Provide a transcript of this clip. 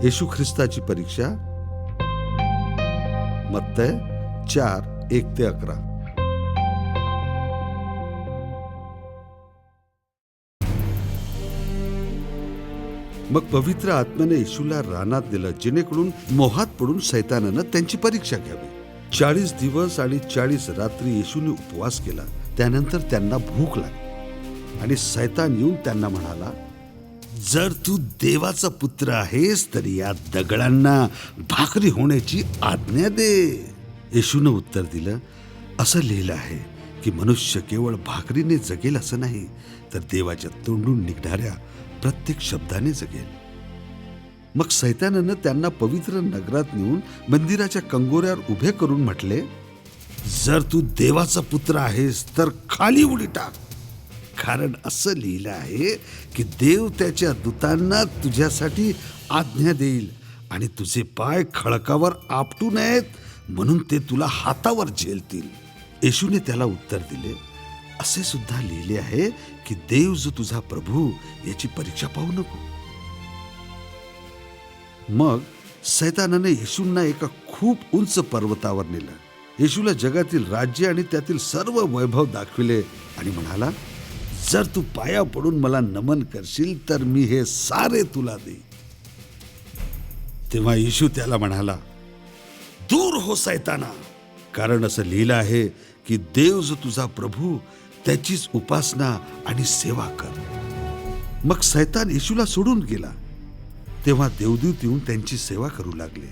येशू ख्रिस्ताची परीक्षा, मत्तय 4:1-11. मग पवित्र आत्म्याने येशूला रानात दिलं, जेणेकरून मोहात पडून सैतानानं त्यांची परीक्षा घ्यावी. 40 दिवस आणि 40 रात्री येशूने उपवास केला. त्यानंतर त्यांना भूक लागली आणि सैतान येऊन त्यांना म्हणाला, जर तू देवाचा पुत्र आहेस तर या दगडांना भाकरी होण्याची आज्ञा दे. येशूने उत्तर दिलं, असं लिहिलं आहे की मनुष्य केवळ भाकरीने जगेल असं नाही, तर देवाच्या तोंडून निघणाऱ्या प्रत्येक शब्दाने जगेल. मग सैतानानं त्यांना पवित्र नगरात नेऊन मंदिराच्या कंगोऱ्यावर उभे करून म्हटले, जर तू देवाचा पुत्र आहेस तर खाली उडी टाक, कारण असं लिहिलं आहे की देव त्याच्या दूतांना तुझ्यासाठी आज्ञा देईल आणि तुझे पाय खडकावर आपटू नयेत, म्हणून ते तुला हातावर झेलतील. येशूने त्याला उत्तर दिले, असे सुद्धा लिहिले आहे की देव जो तुझा प्रभू याची परीक्षा पाहू नको. मग सैतानाने येशूंना एका खूप उंच पर्वतावर नेलं. येशूला जगातील राज्य आणि त्यातील सर्व वैभव दाखविले आणि म्हणाला, जर तू पाया पडून मला नमन करशील तर मी हे सारे तुला देईन. तेव्हा येशू त्याला म्हणाला, दूर हो सैताना, कारण असं लिहिलं आहे की देव जो तुझा प्रभू त्याचीच उपासना आणि सेवा कर. मग सैतान येशूला सोडून गेला. तेव्हा देवदूत येऊन त्यांची सेवा करू लागले.